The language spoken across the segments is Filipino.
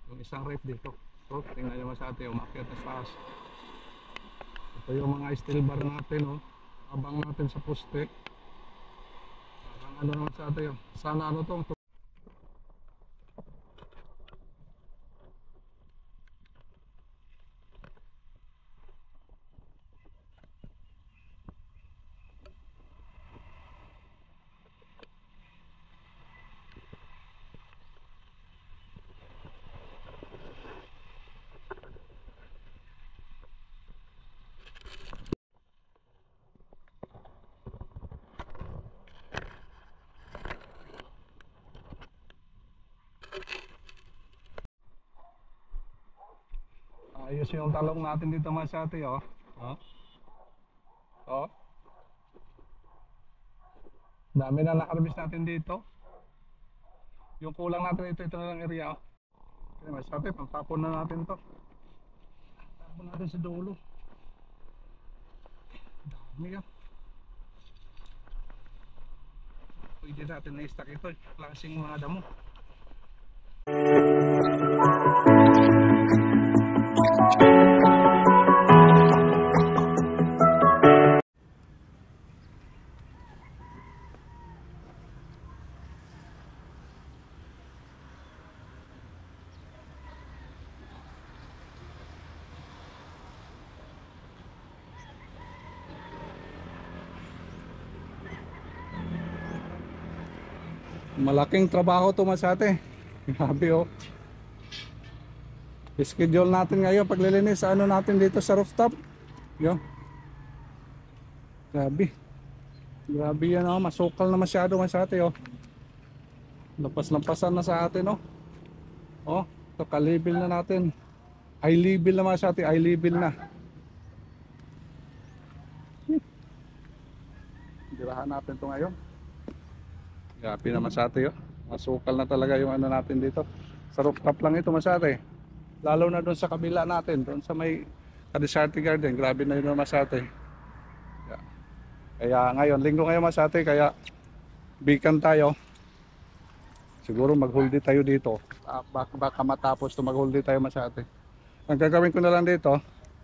Yung isang ref dito. So, tingnan nyo sa atin, umakyat na sa taas. Ito yung mga steel bar natin, oh. Abang natin sa poste. Parang ano naman sa atin, oh. Sana ano to. Ayos yung talong natin dito mga sa atin, oh. Oh. Oh. Dami na nakarabis natin dito. Yung kulang natin ito na lang area, oh. Okay, mga sa atin, pagtapon na natin to. Tapon natin sa dulo. Dami, oh. Pwede natin na-stack ito, klaseng mga damo. Malaking trabaho to masate. Grabe, oh. Schedule natin ngayon paglilinis sa ano natin dito sa rooftop. Yo. Grabe. Grabe yan, oh. Masukal na masyado masate, oh. Lapas-lampasan na sa atin, oh. Oh, ito ka-level na natin. High level na masate, high level na. Dirahan natin to ngayon. Grabe naman sa atin, oh. Masukal na talaga yung ano natin dito. Sa rooftop lang ito masate. Lalo na doon sa kabila natin, doon sa may Kadisarte Garden, grabe na yun naman sa atin. Kaya ngayon, linggo ngayon masate, kaya bikan tayo. Siguro mag-hold tayo dito. Baka matapos to mag-hold tayo masate. Ang gagawin ko na lang dito,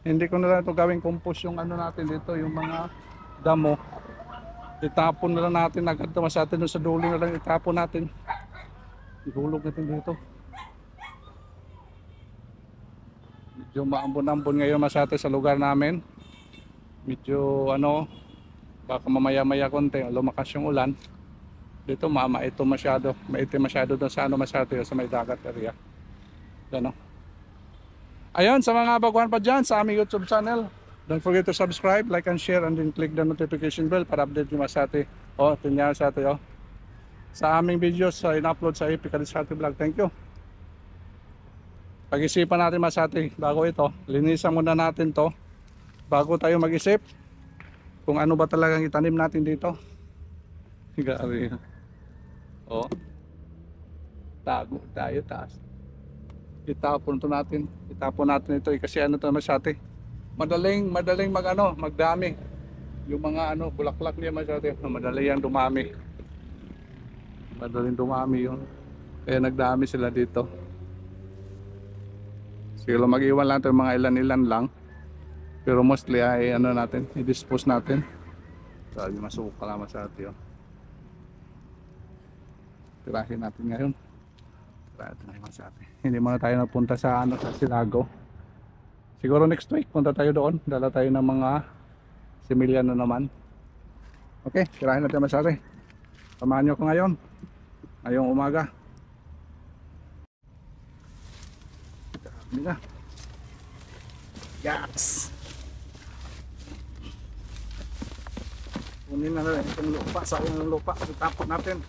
hindi ko na lang ito gawing compost yung ano natin dito, yung mga damo. Itapon na lang natin agad ito masate, doon sa dulo na lang itapon natin. Ihulog natin dito. Medyo maambon-ambon ngayon masate sa lugar namin. Medyo ano, baka mamaya-maya konti lumakas yung ulan. Dito ito masyado, maitim masyado doon sa ano masate, sa may dagat area. Ano? Ayun, sa mga baguhan pa dyan sa aming YouTube channel, don't forget to subscribe, like and share, and then click the notification bell para update nyo masate. Oh, tingnan masate, oh. Sa aming videos in-upload sa AP Kadisarte Vlog. Thank you. Pag-isipan natin masate bago ito, linisan muna natin to bago tayo mag-isip kung ano ba talagang itanim natin dito. Gari. Oh. Tago tayo taas. Itapon natin ito kasi ano to masate. Madaling magdami. Yung mga ano bulaklak niya masate, madali yang dumami. Madaling dumami yun. Kaya nagdami sila dito. Siguro mag-iwan lang ito mga ilan-ilan lang. Pero mostly ay ano natin, i-dispose natin. Sabi masukal naman sa atin, oh. Tirahin natin ngayon. Tirahin natin sa atin. Hindi muna tayo napunta sa ano, sa Silago. Siguro next week punta tayo doon. Dala tayo ng mga similyan na naman. Okay, tirahin natin sa atin. Samahan nyo ko ngayon. Ngayong umaga. Dami na. Yes! Kunin na rin itong lupa, sayang ng lupa, itapon natin.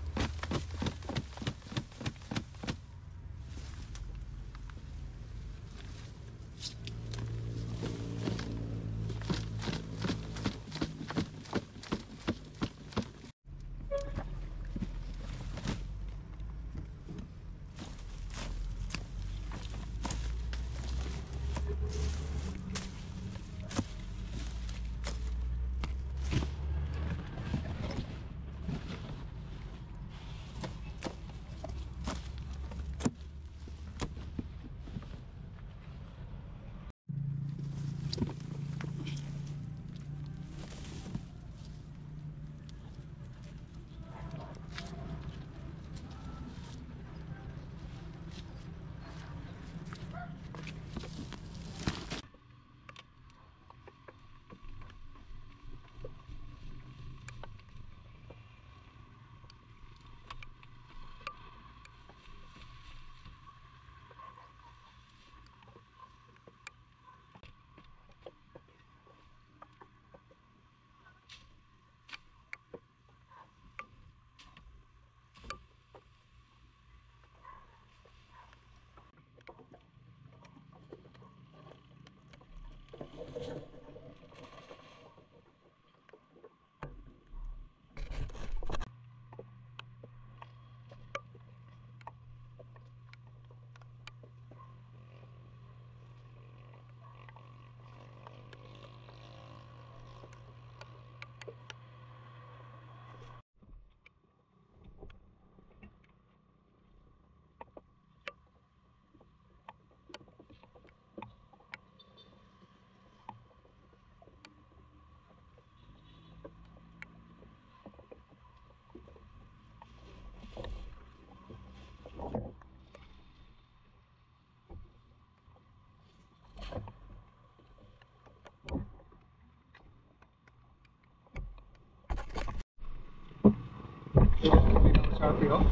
Sa atin, oh.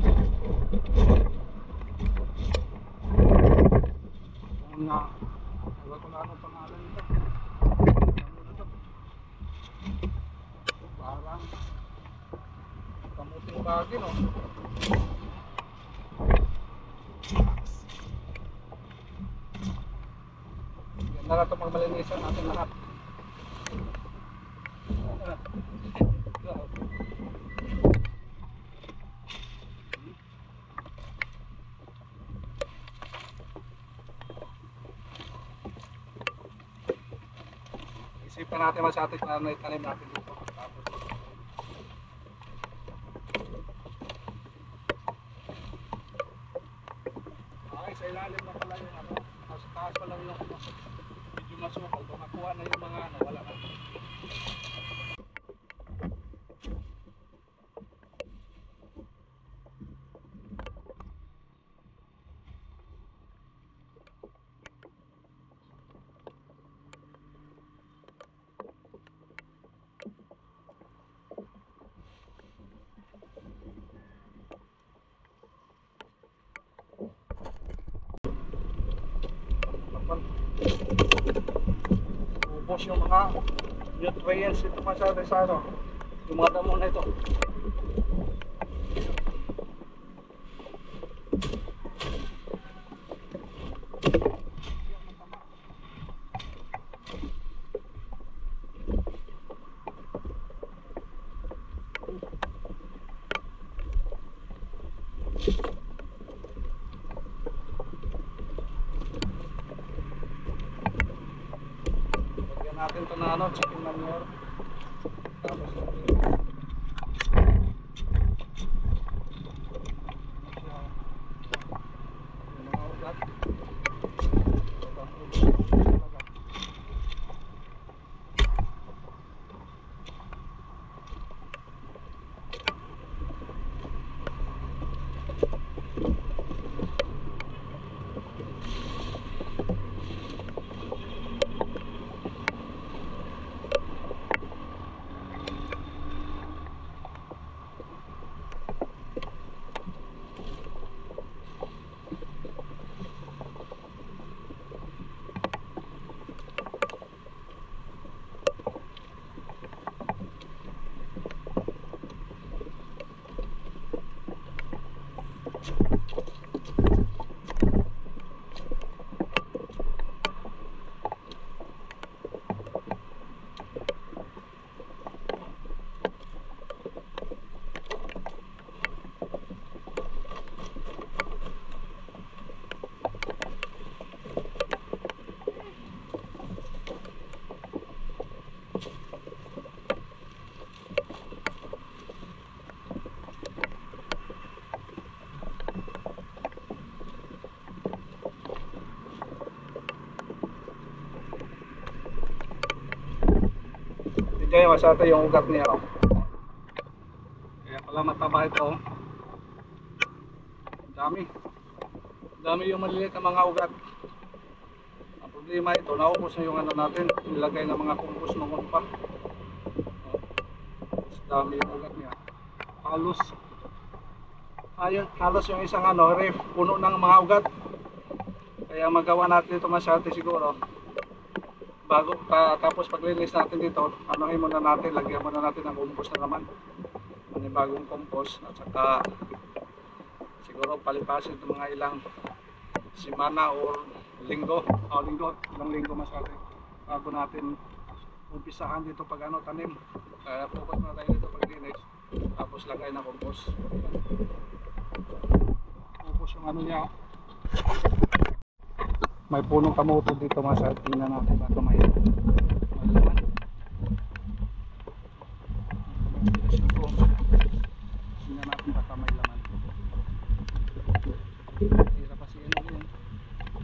Na, ewan ko na anong pangalan nito. Ano na to? Parang kamuting bagay, no? Yan na ito magmalinisan natin lahat. Isipan natin masyadong na naitanim natin dito. Tapos, okay, sa ilalim na pala yung ano, sa taas pa lang yung medyo masukal. Kung nakuha na yung mga ano, wala na. Ubos yung mga nutrients ito masyado sa ano, yung mga damo na ito. Lagyan natin ito na ano, chicken manure. Tapos yung mga ugat. Kaya masyado yung ugat niya, oh. Kaya pala mataba ito. Dami. Dami yung maliliit na mga ugat. Ang problema ito, naubos na yung ano natin, nilagay ng mga compost noon pa. Dami yung ugat niya. Halos ayun, halos yung isang ano, ref, puno ng mga ugat. Kaya magawa natin ito masyado siguro. Bago tapos paglinis natin dito, anuhin muna natin, lagyan muna natin ng compost na naman. Bagong compost at saka siguro palipasin ito mga ilang semana or linggo. Ilang linggo masyado bago natin umpisahan dito pag ano, tanim. Kaya focus na tayo dito paglinis. Tapos lagay na compost. Focus yung ano niya. May punong kamote dito masyado. Tingnan natin baka may laman. Tingnan natin baka may laman. Hirap kasi ano yun.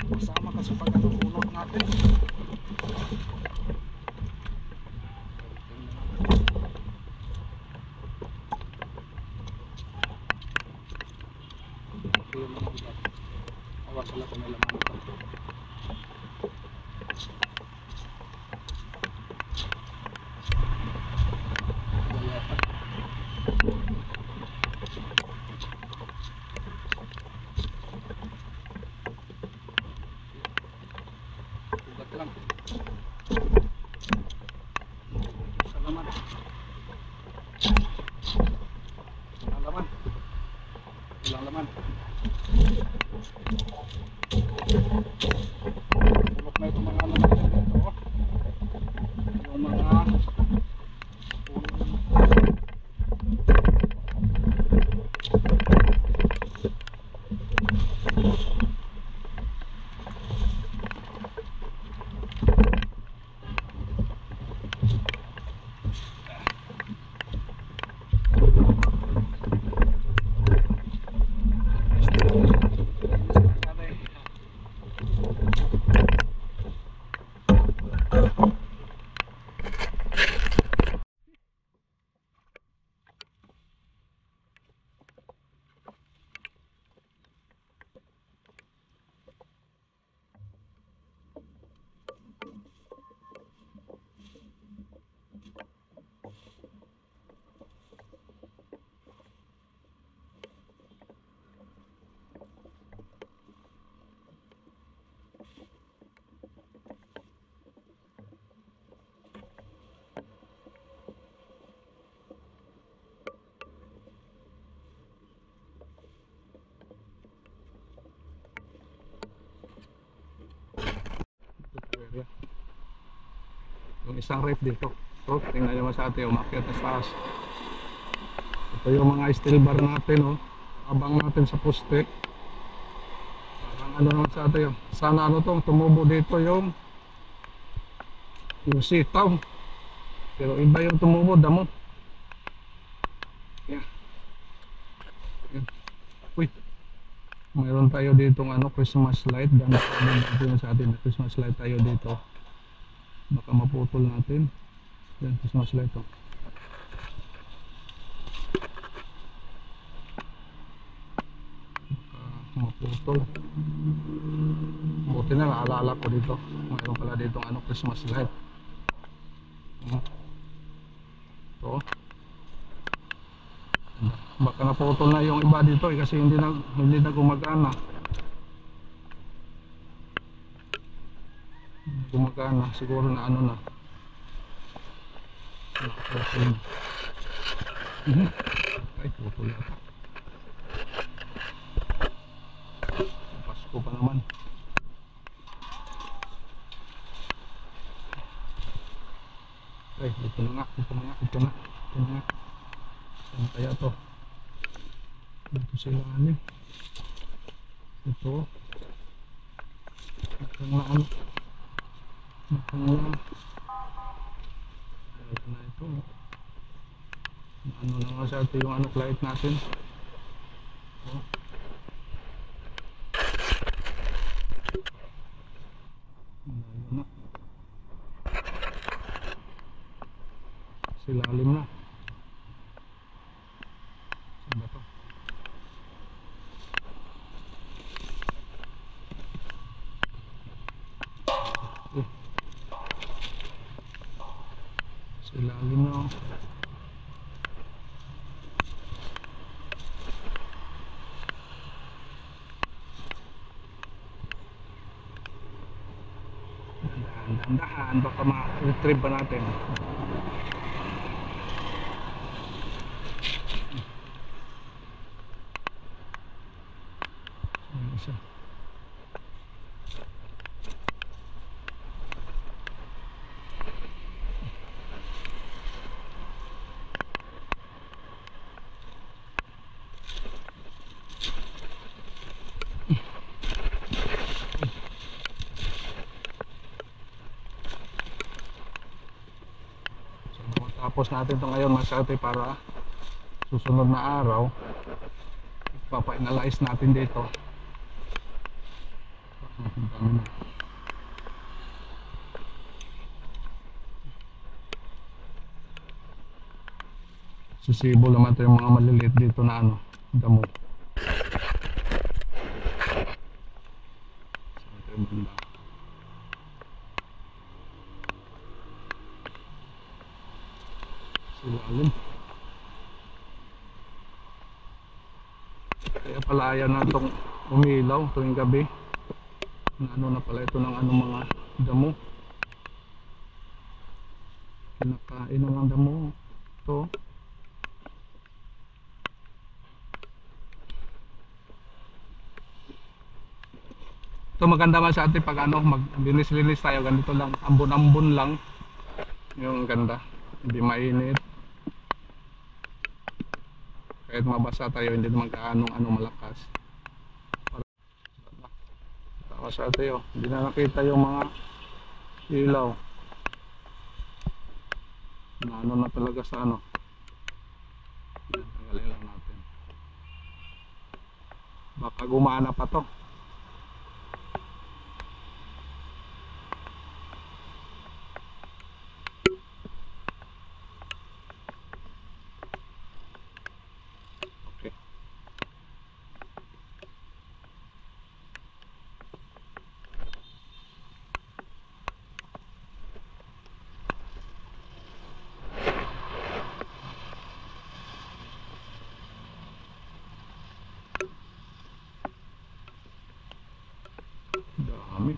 Masama kasi pag ano unod natin. Awas sila kung may laman ito. lang. Salamat. Walang laman. Walang laman. Bulok na itong mga laman dito. Yung mga area. Yung isang rep dito. So, tingnan naman sa atin, umakyat na sa taas. Ito yung mga steel bar natin, oh. Abang natin sa poste. Parang ano naman sa atin, sana ano to, tumubo dito yung sitaw. Pero iba yung tumubo, damo. Yeah. Yeah. Uy. Mayroon tayo ditong ano, Christmas light. Ganda natin sa atin, Christmas light tayo dito. Baka maputol natin. Yan, Christmas light to. Baka maputol. Buti na, naalala ko dito. Mayroon pala ditong ano, Christmas light. Ito. Baka naputol na yung iba dito kasi hindi na gumagana. Gumagana, siguro na ano na. Ay, putol yata. Pasko pa naman. Ay, ito na nga. Saan kaya to? Dito sila ano. Ito. Nakang na ano. Ito na ito. Ano na nga sa ito yung ano light natin. Oh. Ayun na. Silalim na. Saan ba to? Silalim na. Dahan-dahan baka ma-retrieve pa natin. Isa. Tapos natin ito ngayon masate para susunod na araw papa-analyze natin dito. Susibol naman ito yung mga maliliit dito na ano, damo. Ito yung banda. Silalim. Kaya pala ayaw na itong umilaw tuwing gabi. Na ano na pala ito ng ano mga Damo. Kinakain na lang damo. Ito. Ito maganda man sa atin pag ano, maglinis-linis tayo, ganito lang, ambon-ambon lang. Yung ganda, hindi mainit. Kahit mabasa tayo, hindi naman kaanong ano malakas. Tapos sa atin, hindi na nakita yung mga ilaw. Na ano na talaga sa ano. Yan, tanggalin lang natin. Baka gumana pa to. Okay. Dami.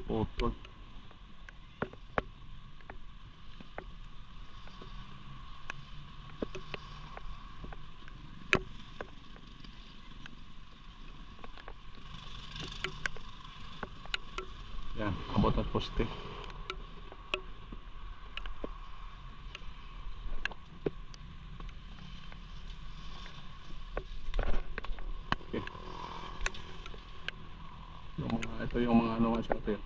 Putol. Yan, abot at poste. Okay. Ito yung mga ano nga sa atin.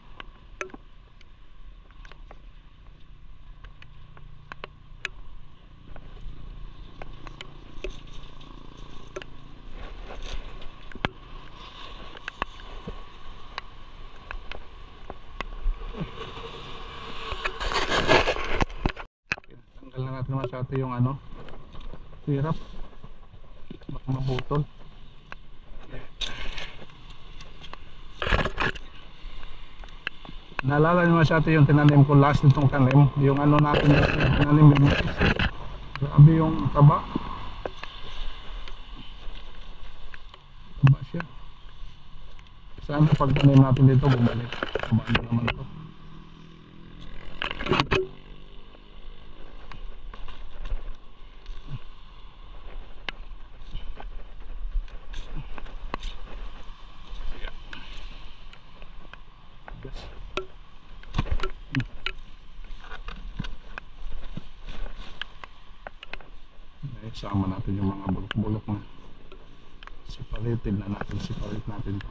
Tanggal na natin naman sa atin yung ano, sirap. Baka mabutol. Naalala nyo sa atin yung tinanim ko last nitong tanim, yung ano natin yung tinanim yung grabe yung taba. Taba siya. Sana pag tanim natin dito bumalik. Taba na naman ito. Isama natin yung mga bulok-bulok na sipalitin na natin, sipalit natin ito.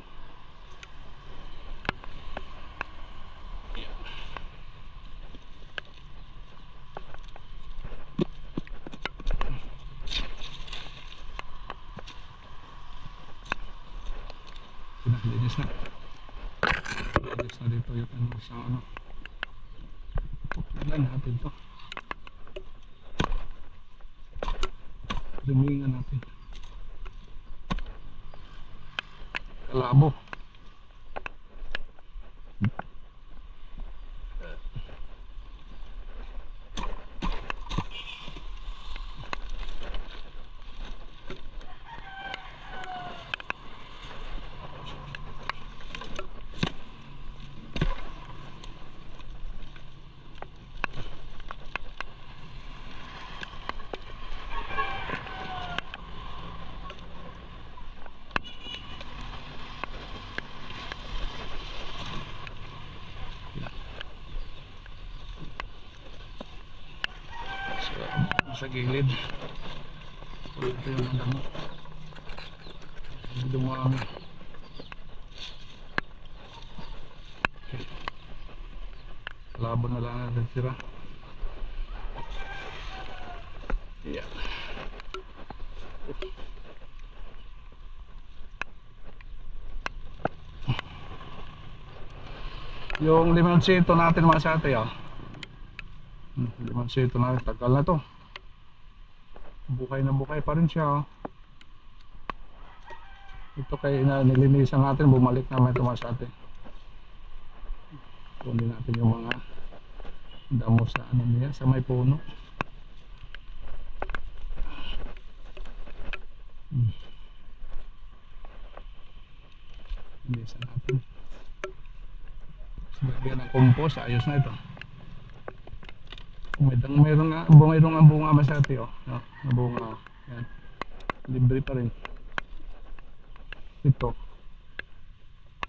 Linis na. Linis na dito yung ano sa ano. Pagkalan natin ito. Dumingan natin. Kalabo. Sa gilid. Ito yung damo. Dumami. Okay. Laban na lang natin sira. Yeah. Yung limansito natin mga sa ate, limansito natin, tagal na to. Bukay na bukay pa rin siya. Ito kay nilinisan natin, bumalik naman ito mga sa ate. Kunin natin yung mga damo sa ano niya, sa may puno. lagyan ng compost, ayos na ito. Mayroong ang bunga masati, oh. No, ang bunga, oh. Yan. Libre pa rin. Ito.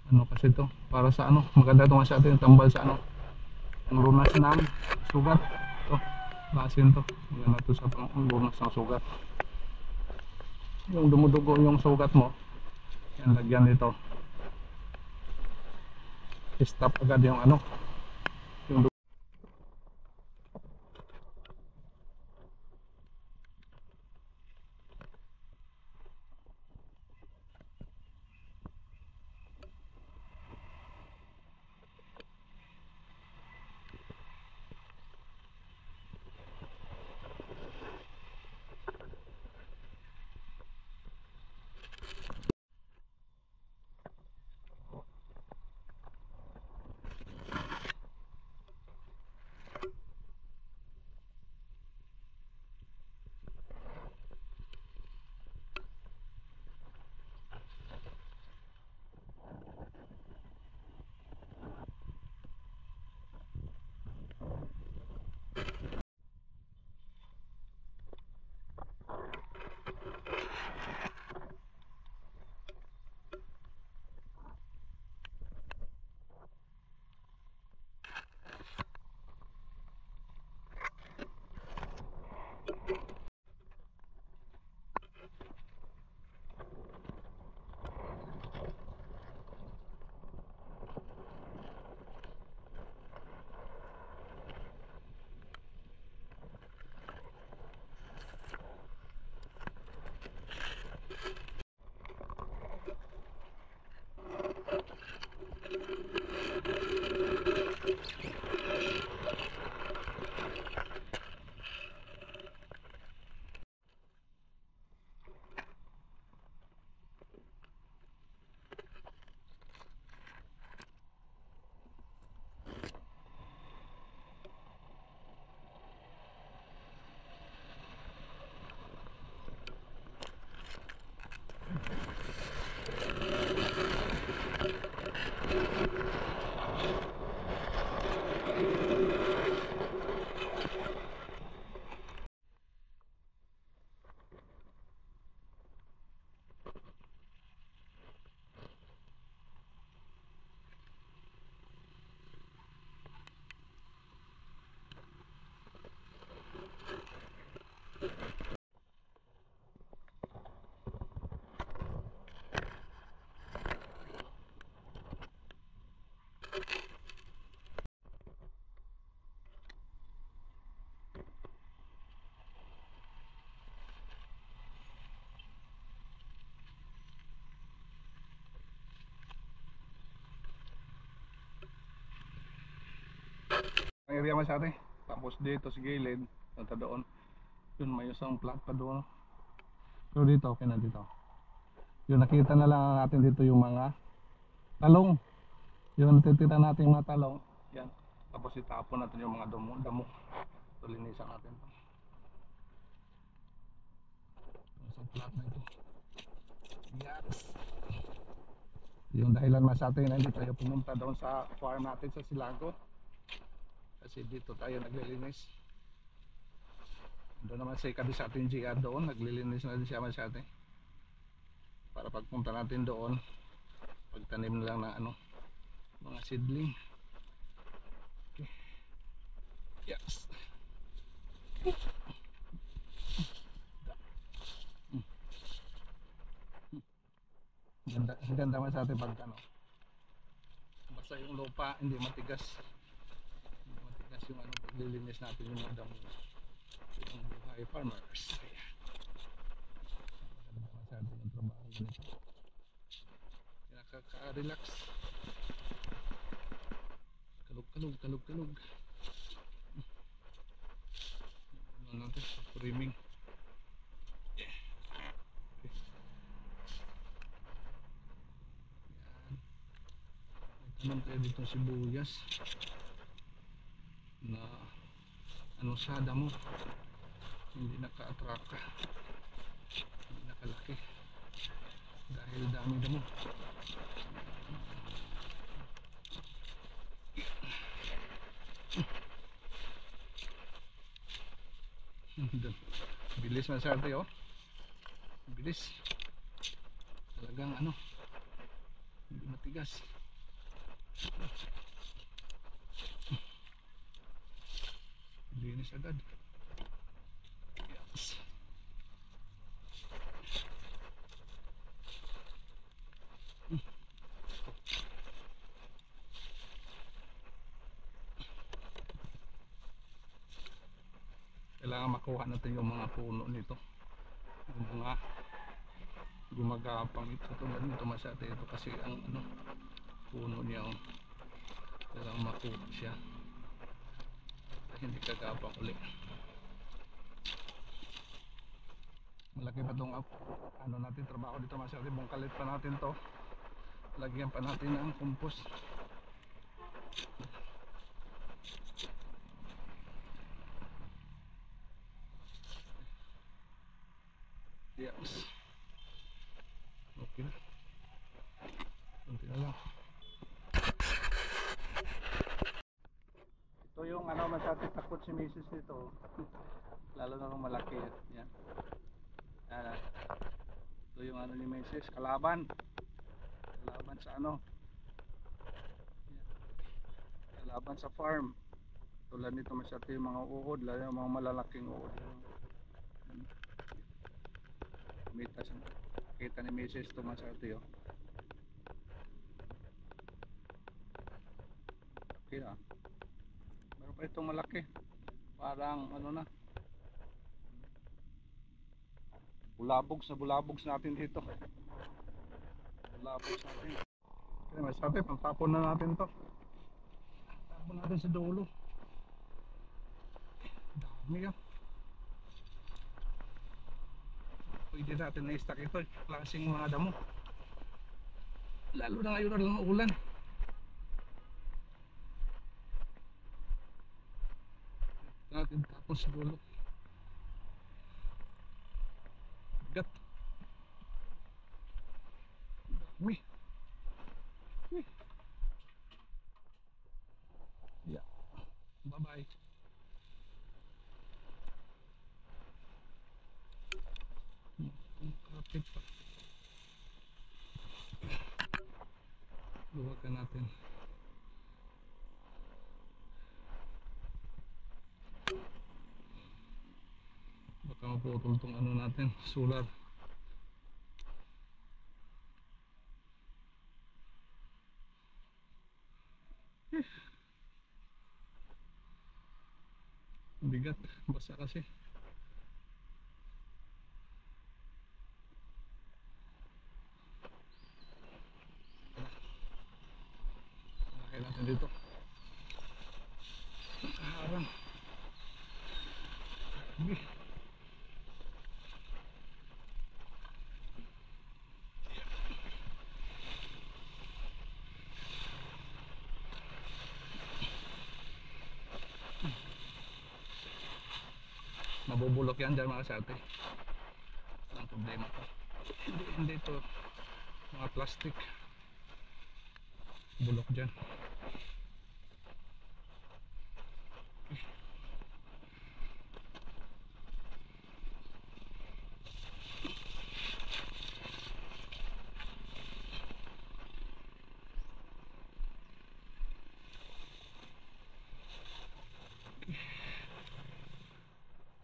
Ano kasi ito? Para sa ano? Maganda ito masati, yung tambal sa ano? Ang lunas ng sugat. Ito. Lasin to. Maganda ito sa lunas ng sugat. Yung dumudugo yung sugat mo, yan, lagyan dito. I-stop agad yung ano? Yung ang area masati. Tapos dito sa gilid, punta doon. Yun, may isang plant pa doon. Pero dito, okay na dito. Yung nakita na lang natin dito yung mga talong. Yung natitira natin yung mga talong. Yan. Tapos itapon natin yung mga damo. So linisan natin ito. Isang plant na ito. Yes. Yung dahilan masati na hindi tayo pumunta doon sa farm natin sa Silago. Kasi dito tayo naglilinis. Doon naman si kabis ating GR doon, naglilinis na din siya masyate. Para pagpunta natin doon, pagtanim na lang ng ano, mga seedling. Okay. Yes. Ganda masyate pag ano, basta yung lupa, hindi matigas. Hindi matigas yung ano, paglilinis natin yung mga damo. Yung buhay farmers. Masyado yung trabaho nito. Nakaka-relax. Kalug. Ano natin? Framing. Yeah. Okay. Yan. May tanong tayo dito sibuyas. Na ano sa damo. Hindi naka-atraka. Hindi nakalaki. Dahil dami damo. Bilis na siya oh. Bilis. Talagang ano, hindi matigas. Linis agad. Yes. Kailangan makuha natin yung mga puno nito, yung mga gumagapang ito. Tulad nito masyado ito kasi ang ano, puno niya oh. Kailangan makuha siya, hindi kagapang ulit. Malaki pa itong ano natin, trabaho dito masyado. Bungkalit pa natin to, lagyan pa natin ng compost. Yes. Okay na. Kunti na lang. Ito yung ano, masyado takot si Mrs. nito. Lalo na kung malaki. Yan. Yan. Ito yung ano ni Mrs. Kalaban. Kalaban sa ano. Yan. Kalaban sa farm. Tulad nito masyado yung mga uod. Lalo yung mga malalaking uod. Yan. Kita ni Mrs. ito masyado yun. Okay na. Meron pa itong malaki. Parang ano na. Bulabogs natin dito. Bulabogs natin. Okay, masabi, pantapon na natin to. Tapon natin sa dulo. Dami yan. Pwede natin na-stack ito. Klaseng mga damo. Lalo na ngayon ng ulan. Natin tapon sa dulo. Bigat. Dami. Yeah. Bye-bye. Kapit pa. Luwagan natin. Baka maputol tong ano natin, solar. Bigat, basa kasi. Laki natin dito. Nakaharang. Mabubulok yan dyan mga sate. Ang problema to. Hindi to mga plastic. Bulok dyan.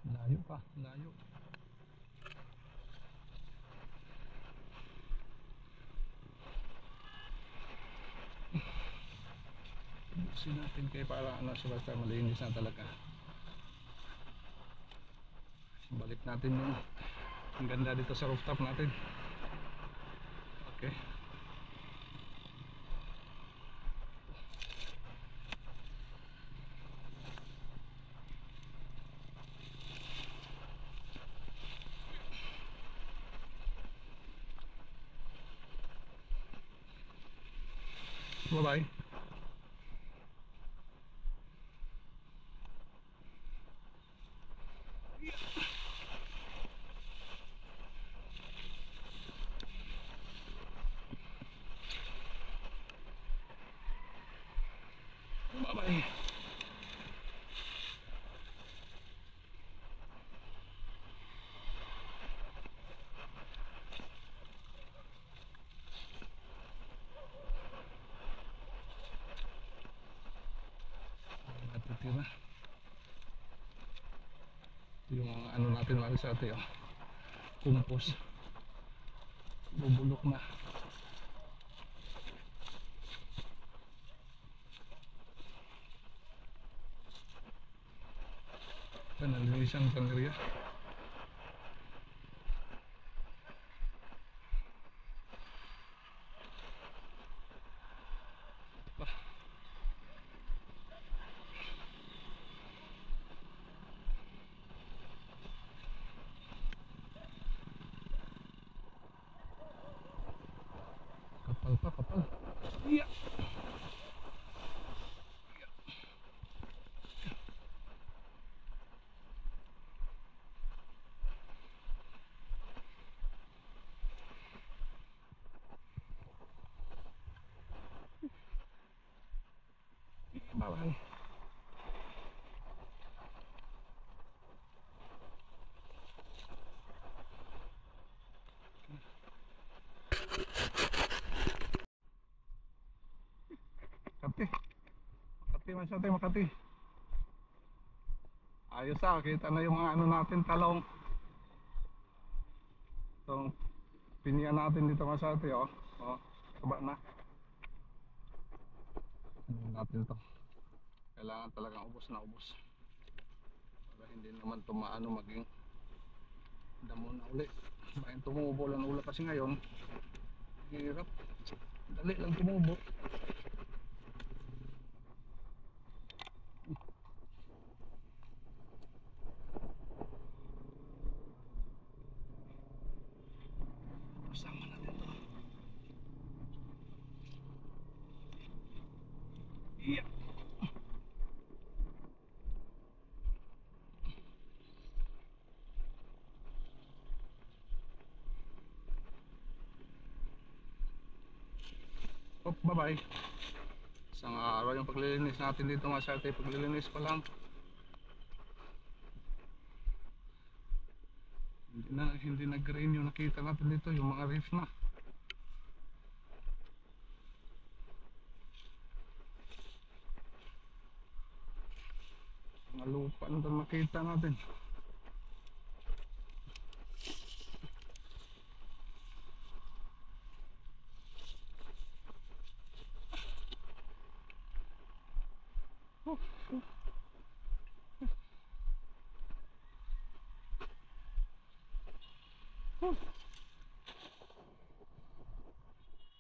Layo pa, layo. Buksin natin kayo para ano, basta malinis na talaga. Balik natin yung ang ganda dito sa rooftop natin. Okay. Bye-bye. Bye-bye. Yun na. Yung ano natin mali sa ate, oh. Kumpos. Bubulok na. Nalinis ang area. Kapal pa, kapal. Iya. Bye-bye. Makati. Makati masyado, Makati. Ayos ah, kita na yung mga ano natin, talong. Itong pinian natin dito masyado, oh. Oh, kaba na. Ano natin to? Kailangan talagang ubos na ubos. Para hindi naman tumaano maging damo na uli. Maayong tumubo lang ula kasi ngayon. Hirap. Dali lang tumubo. Kasama natin to. Iya. Oh, bye-bye. Isang araw yung paglilinis natin dito mga sarte. Paglilinis pa lang. Hindi na green yung nakita natin dito. Yung mga reef na. Mga lupa na doon makita natin.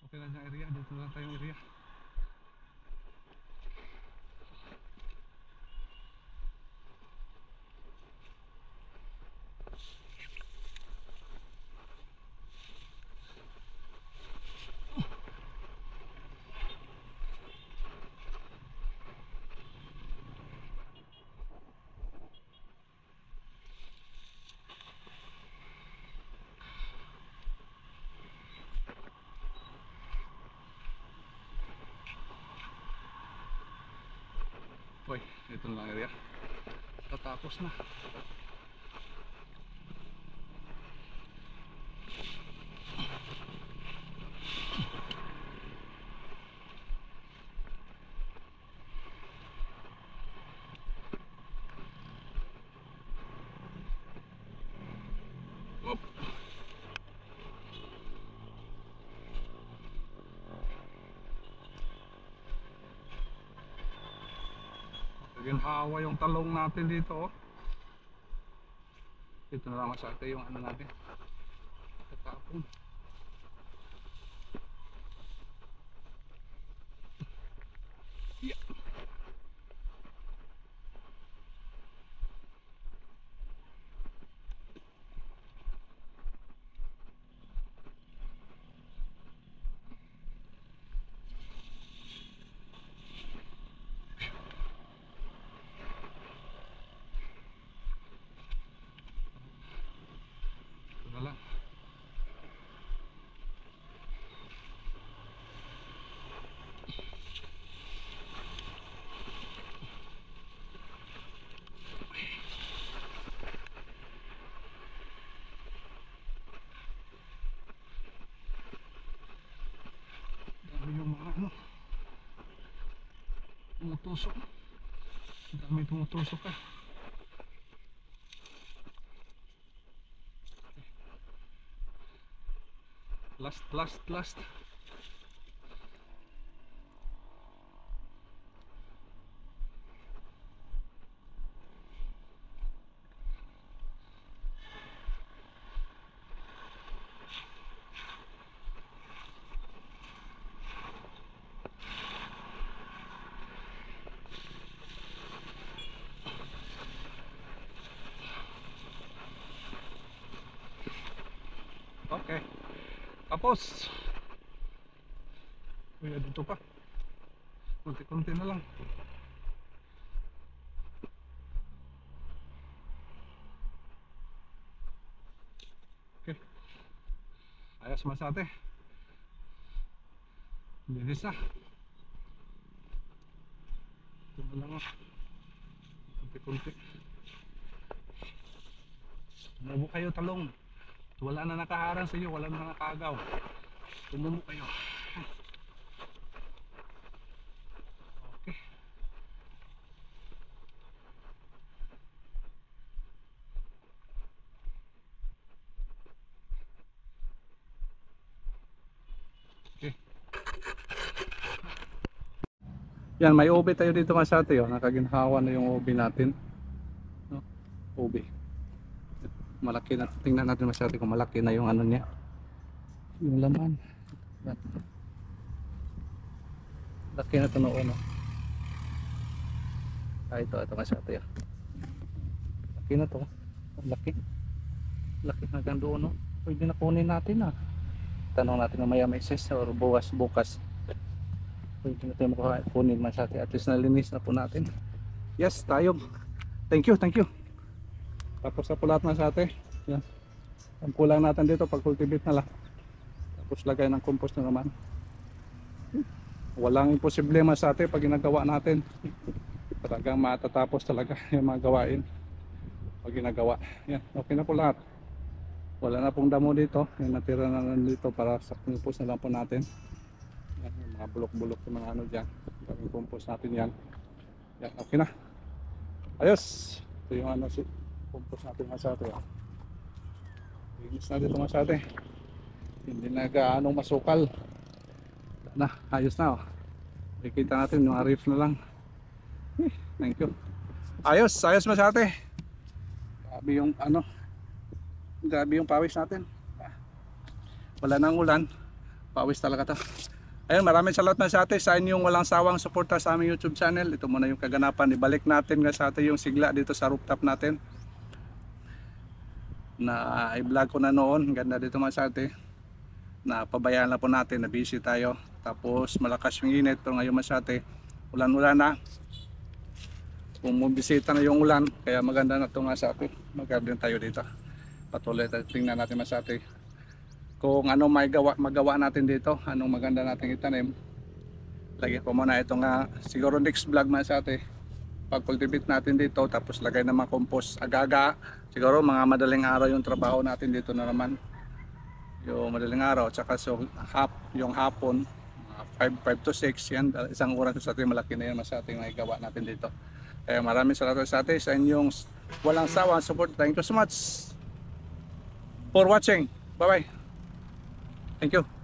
Okay na yung area. Dito na tayong area. Uy, ito na lang area. Tatapos na. Wop. Ginhawa yung talong natin dito, oh. Ito na lang masarte yung ano natin. Tatapon. Yeah. Ito na lang. Dami yung mga ano, tusok. Ang dami tumutusok ka. Last. Okay. Tapos. Kuya, dito pa. Kunti-kunti na lang. Okay. Ayos masate. Bilis na. Ito na lang. Kunti-kunti. Tumubo kayo talong. Wala na nakaharang sa iyo. Wala na nakagaw. Tumubo kayo. Okay. Okay. Yan, may ube tayo dito mga sate. Oh. Nakaginhawa na yung ube natin. No? Ube. Malaki na. Tingnan natin mga sate kung malaki na yung ano niya. Yung laman. Yan. Laki na ito noon. No? Ito mga sate. Oh. Laki na to. Laki. Laki hanggang doon. No? Pwede na kunin natin. Tanong natin mamaya may ses or bukas. Pwede natin kunin man sa atin. At least nalinis na po natin. Yes, tayo. Thank you. Tapos na po lahat na sa atin. Yan. Ang kulang natin dito pag cultivate na lang. Tapos lagay ng compost na naman. Walang imposible man sa atin pag ginagawa natin. Talagang matatapos talaga yung mga gawain pag ginagawa. Yan. Okay na po lahat. Wala na pong damo dito. Yung natira na lang dito para sa compost na lang po natin. Yan, yung mga bulok-bulok yung mga ano dyan. Gawing compost natin yan. Yan, okay na. Ayos. Ito yung ano si compost natin masate. Linis na dito masate. Hindi na gaanong masukal. Na, ayos na. Ikita natin yung arif na lang. Thank you. Ayos masate. Grabe yung ano. Grabe yung pawis natin. Wala nang ulan. Pawis talaga to. Ayun, maraming salamat na sa atin sa inyong walang sawang suporta sa aming YouTube channel. Ito muna yung kaganapan. Ibalik natin nga sa atin yung sigla dito sa rooftop natin. Na i-vlog ko na noon. Ganda dito man sa atin. Na pabayaan na po natin. Na busy tayo. Tapos malakas yung init. Pero ngayon man sa atin. Ulan-ulan na. Bumibisita na yung ulan. Kaya maganda na ito nga sa atin. Mag-garden tayo dito. Patuloy tingnan natin masate kung ano magawa natin dito, anong maganda natin itanim. Lagyan ko muna ito nga siguro next vlog masate pag cultivate natin dito, tapos lagay na mga compost agaga. Siguro mga madaling araw yung trabaho natin dito na naman, yung madaling araw. Tsaka so yung hapon 5 to 6 yan, isang oras sa atin. Malaki na yan masate yung magawa natin dito. Kaya maraming salamat sa atin sa inyong walang sawang support. Thank you so much for watching. Bye bye. Thank you.